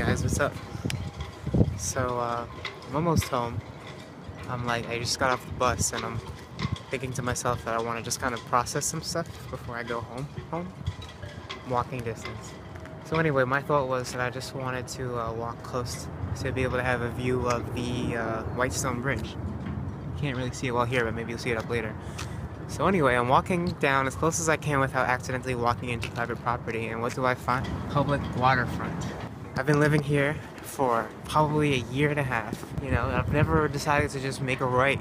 guys, what's up? So, I'm almost home. I just got off the bus and I'm thinking to myself that I want to just kind of process some stuff before I go home. Walking distance. So anyway, my thought was that I just wanted to walk close to be able to have a view of the Whitestone Bridge. You can't really see it well here, but maybe you'll see it up later. So anyway, I'm walking down as close as I can without accidentally walking into private property, and what do I find? Public waterfront. I've been living here for probably a year and a half. You know, I've never decided to just make a right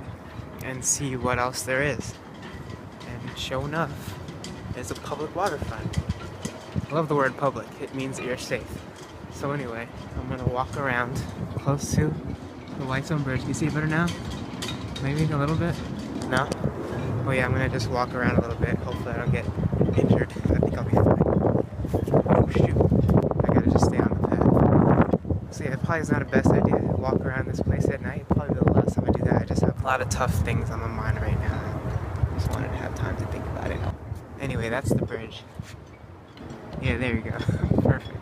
and see what else there is. And sure enough, there's a public waterfront. I love the word public. It means that you're safe. So anyway, I'm gonna walk around close to the Whitestone Bridge. Can you see it better now? Maybe a little bit? No? Oh yeah, I'm gonna just walk around a little bit. Hopefully I don't get injured. I think I'll be fine. Oh shoot. I gotta just stay on the path. So yeah, it probably is not the best idea to walk around this place at night. Probably the last time I do that. I just have a lot of tough things on my mind right now. I just wanted to have time to think about it. Anyway, that's the bridge. Yeah, there you go. Perfect.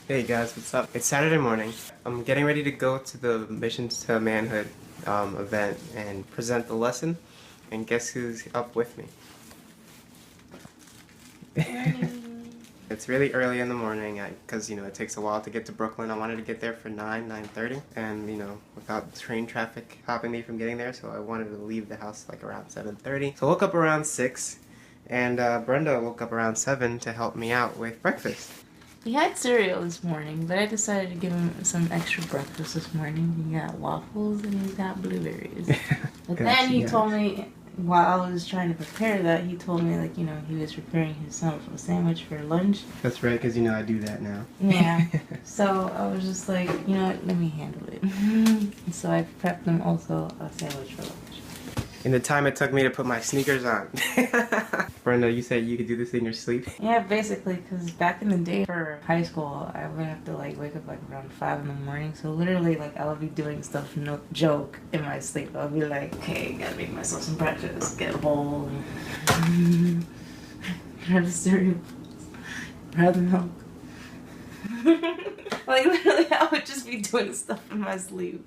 Hey guys, what's up? It's Saturday morning. I'm getting ready to go to the Mission to Manhood event and present the lesson. And guess who's up with me? It's really early in the morning because, you know, it takes a while to get to Brooklyn. I wanted to get there for 9:30, and, you know, without train traffic stopping me from getting there, so I wanted to leave the house like around 7:30. So I woke up around 6, and Brenda woke up around 7 to help me out with breakfast. We had cereal this morning, but I decided to give him some extra breakfast this morning. He got waffles and he got blueberries. But then he told me, while I was trying to prepare that, he told me, like, you know, he was preparing himself a sandwich for lunch. That's right, because, you know, I do that now. Yeah. So I was just like, you know what, let me handle it. So I prepped him also a sandwich for lunch. In the time it took me to put my sneakers on. Brenda, you said you could do this in your sleep? Yeah, basically, because back in the day for high school, I would have to like wake up like around 5 in the morning. So literally, like, I would be doing stuff, no joke, in my sleep. I would be like, okay, gotta make myself some breakfast, get a bowl, grab the cereal, grab the milk. Like, literally, I would just be doing stuff in my sleep.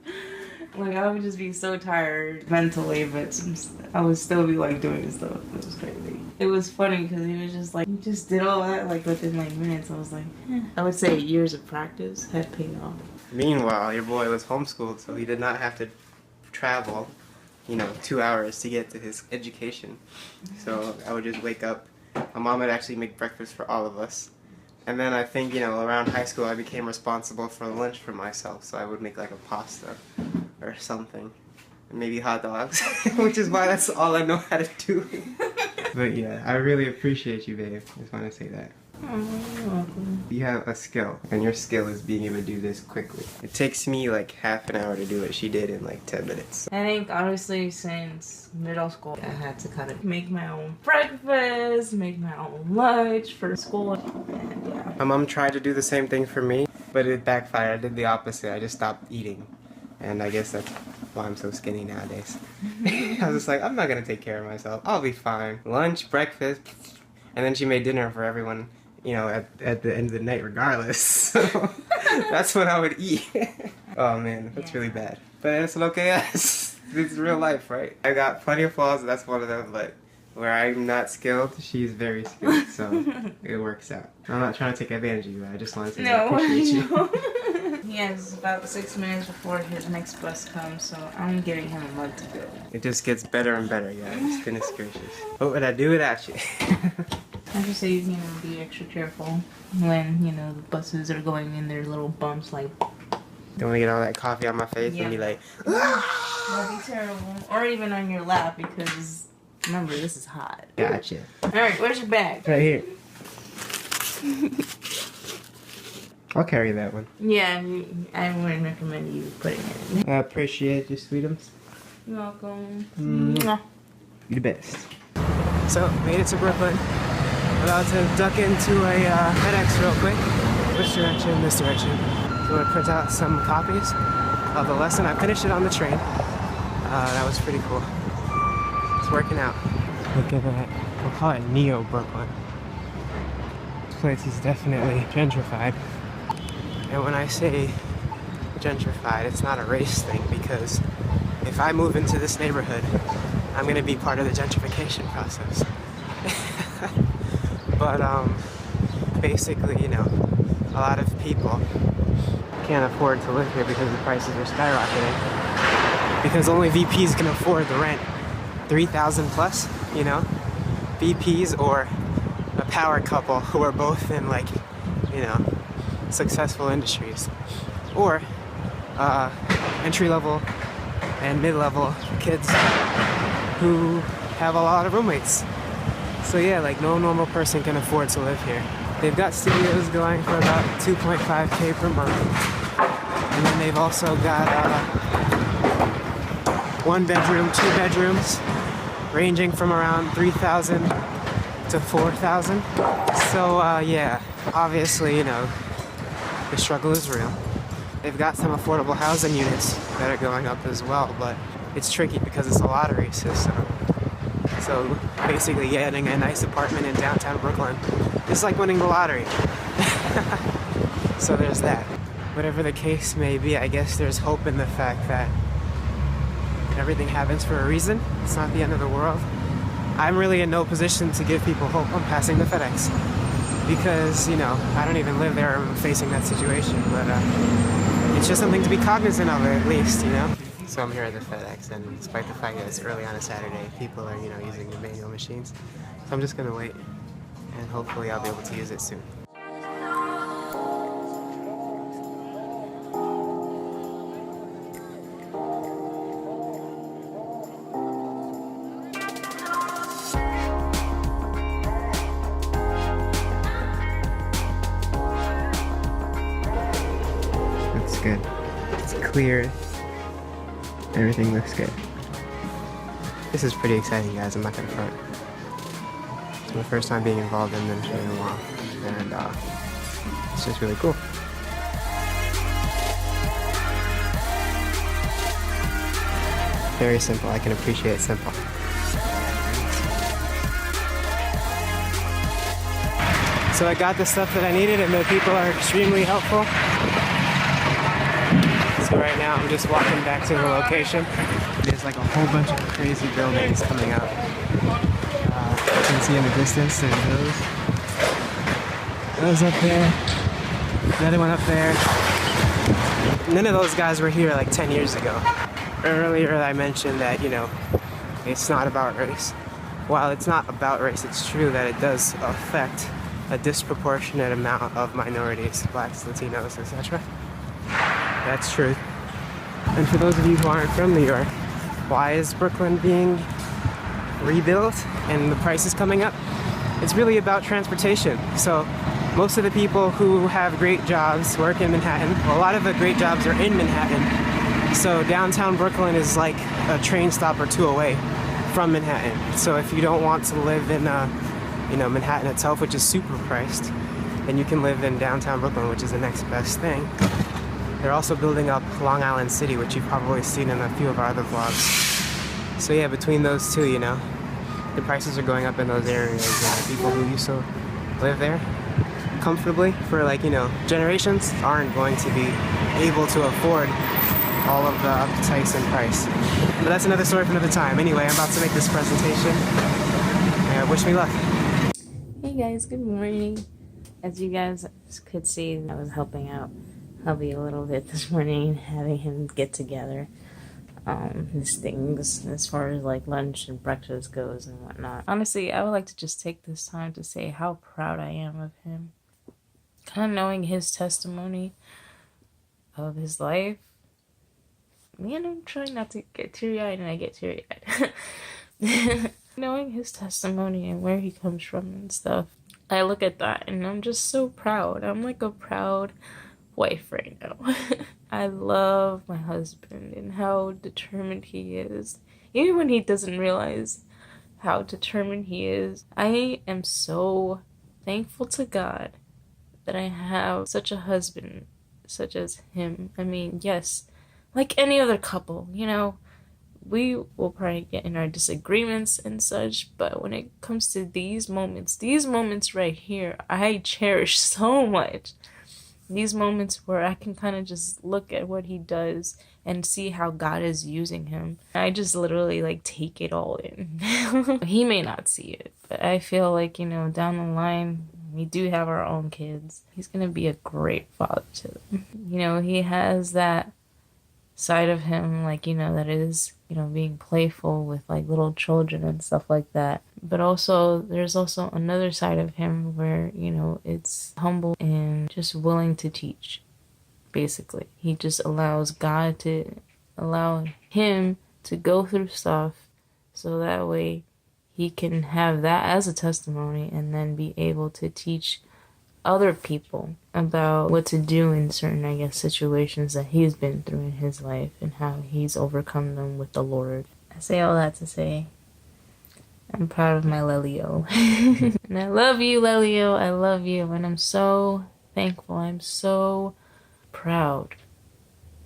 Like, I would just be so tired mentally, but I would still be, like, doing stuff. It was crazy. It was funny because he was just like, you just did all that, like, within, like, minutes. I was like, I would say years of practice had paid off. Meanwhile, your boy was homeschooled, so he did not have to travel, you know, 2 hours to get to his education. So I would just wake up. My mom would actually make breakfast for all of us. And then I think, you know, around high school I became responsible for lunch for myself. So I would make like a pasta or something. And maybe hot dogs. Which is why that's all I know how to do. But yeah, I really appreciate you, babe. I just want to say that. Oh, you're welcome. You have a skill, and your skill is being able to do this quickly. It takes me like half an hour to do what she did in like 10 minutes. I think, honestly, since middle school, I had to kind of make my own breakfast, make my own lunch for school, and yeah. My mom tried to do the same thing for me, but it backfired. I did the opposite. I just stopped eating. And I guess that's why I'm so skinny nowadays. I was just like, I'm not gonna take care of myself. I'll be fine. Lunch, breakfast, and then she made dinner for everyone, you know, at the end of the night regardless. So that's when I would eat. Oh man, that's really bad. But it's okay. It's real life, right? I got plenty of flaws, that's one of them, but where I'm not skilled, she's very skilled, so it works out. I'm not trying to take advantage of you, I just want to say I appreciate you. He has about 6 minutes before his next bus comes, so I'm giving him a month to go. It just gets better and better, guys. Goodness gracious. What would I do without you? I just say, you know, be extra careful when, you know, the buses are going in their little bumps, like... Don't want to get all that coffee on my face and be like... That'd be terrible. Or even on your lap, because... Remember, this is hot. Gotcha. Alright, where's your bag? Right here. I'll carry that one. Yeah, I wouldn't recommend you putting it in. I appreciate you, sweetums. You're welcome. You're the best. So, made it to Brooklyn. About to duck into a FedEx real quick. Which direction? This direction. So I'm going to print out some copies of the lesson. I finished it on the train. That was pretty cool. It's working out. Look at that. We'll call it Neo Brooklyn. This place is definitely gentrified. And when I say gentrified, it's not a race thing, because if I move into this neighborhood, I'm gonna be part of the gentrification process. But basically, you know, a lot of people can't afford to live here because the prices are skyrocketing. Because only VPs can afford the rent. 3,000 plus, you know? VPs or a power couple who are both in, like, you know, successful industries. Or entry-level and mid-level kids who have a lot of roommates. So yeah, like, no normal person can afford to live here. They've got studios going for about 2.5K per month. And then they've also got 1 bedroom, 2 bedrooms, ranging from around 3,000 to 4,000. So yeah, obviously, you know, the struggle is real. They've got some affordable housing units that are going up as well, but it's tricky because it's a lottery system. So basically getting a nice apartment in downtown Brooklyn is like winning the lottery. So there's that. Whatever the case may be, I guess there's hope in the fact that everything happens for a reason. It's not the end of the world. I'm really in no position to give people hope on passing the FedEx, because, you know, I don't even live there. I'm facing that situation, but it's just something to be cognizant of, at least, you know? So I'm here at the FedEx, and despite the fact that it's early on a Saturday, people are, you know, using the manual machines. So I'm just gonna wait, and hopefully I'll be able to use it soon. That's good. It's clear. Everything looks good. This is pretty exciting, guys. I'm not gonna front. It's my first time being involved in ministry in a while, and it's just really cool. Very simple. I can appreciate simple. So I got the stuff that I needed, and the people are extremely helpful. So right now I'm just walking back to the location. There's like a whole bunch of crazy buildings coming up. You can see in the distance, there's those up there, another one up there. None of those guys were here like 10 years ago. Earlier I mentioned that, you know, it's not about race. While it's not about race, it's true that it does affect a disproportionate amount of minorities, blacks, Latinos, etc. That's true. And for those of you who aren't from New York, why is Brooklyn being rebuilt and the price is coming up? It's really about transportation. So most of the people who have great jobs work in Manhattan. Well, a lot of the great jobs are in Manhattan. So downtown Brooklyn is like a train stop or two away from Manhattan. So if you don't want to live in you know, Manhattan itself, which is super priced, then you can live in downtown Brooklyn, which is the next best thing. They're also building up Long Island City, which you've probably seen in a few of our other vlogs. So yeah, between those two, you know, the prices are going up in those areas, and people who used to live there comfortably for, like, you know, generations aren't going to be able to afford all of the upticks in price. But that's another story for another time. Anyway, I'm about to make this presentation, and wish me luck. Hey guys, good morning. As you guys could see, I was helping out hubby a little bit this morning, having him get together his things as far as like lunch and breakfast goes and whatnot. Honestly, I would like to just take this time to say how proud I am of him. Kind of knowing his testimony of his life. Man, I'm trying not to get teary-eyed, and I get teary-eyed. Knowing his testimony and where he comes from and stuff, I look at that and I'm just so proud. I'm like a proud wife right now. I love my husband and how determined he is. Even when he doesn't realize how determined he is. I am so thankful to God that I have such a husband such as him. I mean, yes, like any other couple, you know, we will probably get in our disagreements and such, but when it comes to these moments right here, I cherish so much. These moments where I can kind of just look at what he does and see how God is using him. I just literally like take it all in. He may not see it, but I feel like, you know, down the line, we do have our own kids. He's gonna be a great father to them. You know, he has that side of him, like, you know, that is, you know, being playful with like little children and stuff like that. But also, there's also another side of him where, you know, it's humble and just willing to teach, basically. He just allows God to allow him to go through stuff so that way he can have that as a testimony and then be able to teach other people about what to do in certain, I guess, situations that he's been through in his life and how he's overcome them with the Lord. I say all that to say I'm proud of my Lelio. And I love you, Lelio. I love you. And I'm so thankful. I'm so proud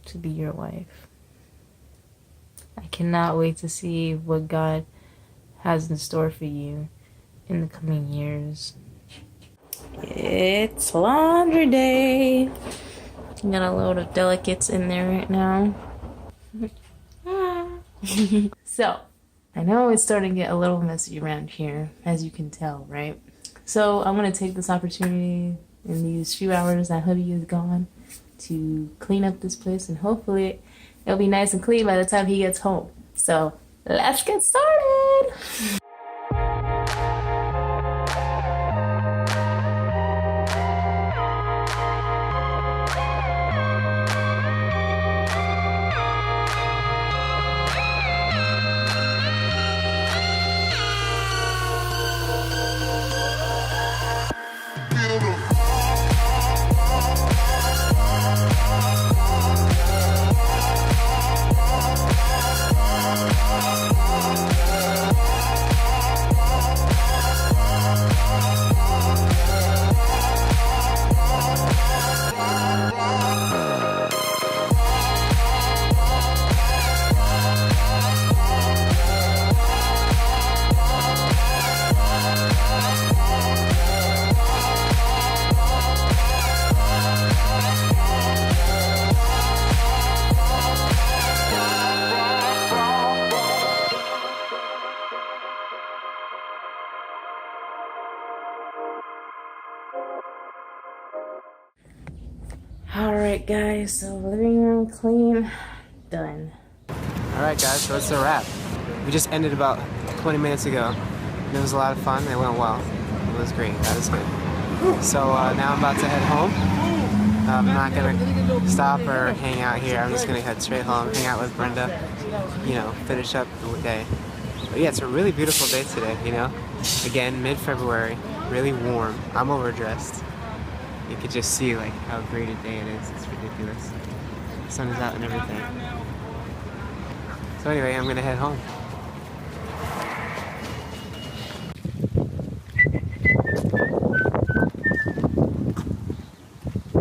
to be your wife. I cannot wait to see what God has in store for you in the coming years. It's laundry day. Got a load of delicates in there right now. So, I know it's starting to get a little messy around here, as you can tell, right? So, I'm going to take this opportunity in these few hours that hubby is gone to clean up this place, and hopefully it'll be nice and clean by the time he gets home. So, let's get started! Alright guys, so living room clean, done. Alright guys, so that's a wrap. We just ended about 20 minutes ago. And it was a lot of fun, it went well. It was great, that is good. So now I'm about to head home. I'm not gonna stop or hang out here, I'm just gonna head straight home, hang out with Brenda, you know, finish up the day. But yeah, it's a really beautiful day today, you know? Again, mid-February, really warm. I'm overdressed. You could just see like how great a day it is. It's ridiculous. The sun is out and everything. So anyway, I'm gonna head home.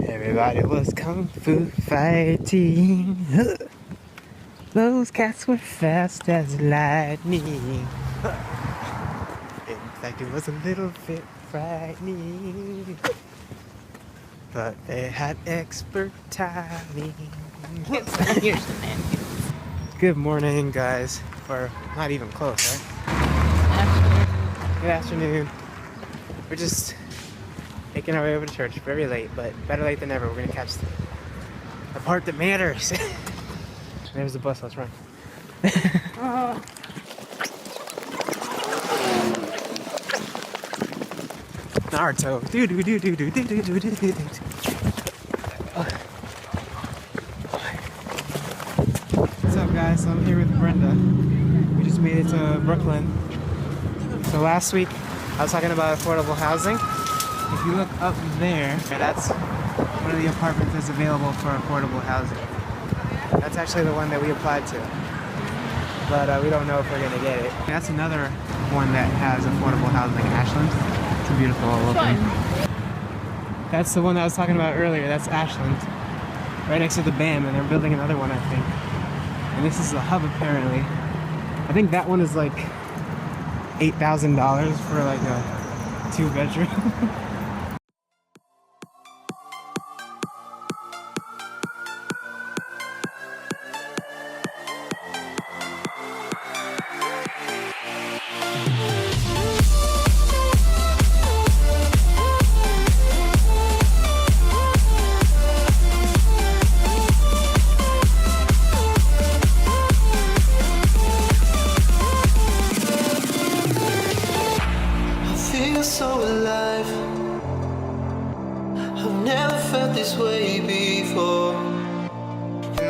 Everybody was kung fu fighting. Those cats were fast as lightning. In fact, it was a little bit frightening. But they had expert timing. Good morning, guys. Or not even close, right? Good afternoon. We're just making our way over to church. Very late, but better late than never. We're gonna catch the part that matters. There's the bus. Let's run. Naruto. What's up, guys? So I'm here with Brenda. We just made it to Brooklyn. So last week I was talking about affordable housing. If you look up there, that's one of the apartments that's available for affordable housing. That's actually the one that we applied to, but we don't know if we're gonna get it. That's another one that has affordable housing in Ashland. It's a beautiful looking. That's the one that I was talking about earlier. That's Ashland, right next to the BAM, and they're building another one, I think. And this is the hub, apparently. I think that one is like $8,000 for like a 2-bedroom.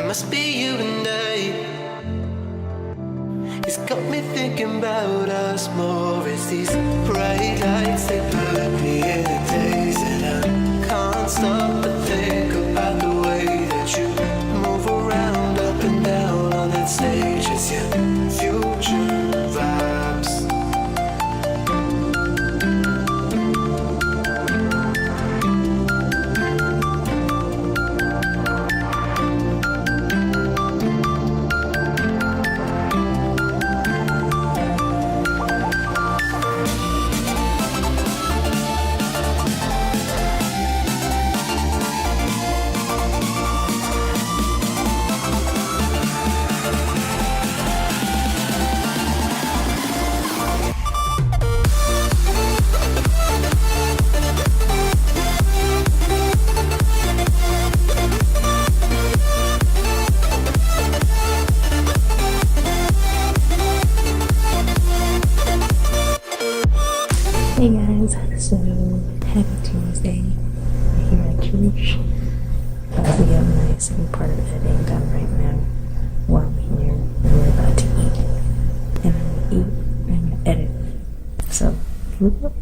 must be you and I. It's got me thinking about us more. It's these bright lights, they put me in a daze, and I can't stop but think about the way that you move around up and down on that stage. It's your future vibes. Hey guys, so happy Tuesday. We're here at church. We have my second part of editing done right now. While we're here, we're about to eat. And I'm gonna eat and I'm gonna edit. So, here we go.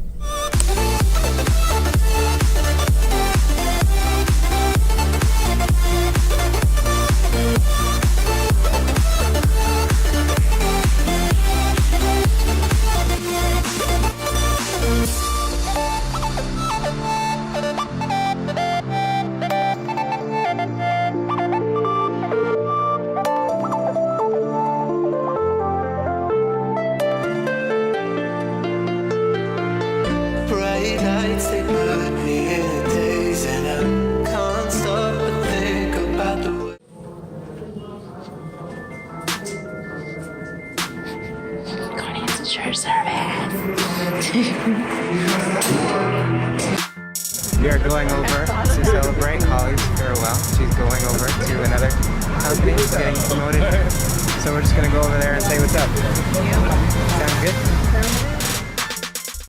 Bright lights, they put me in a daze, and I can't stop but think about the way. Going into church service. We are going over to celebrate Holly's farewell. She's going over to another company, getting promoted. So we're just gonna go over there and say what's up. Sound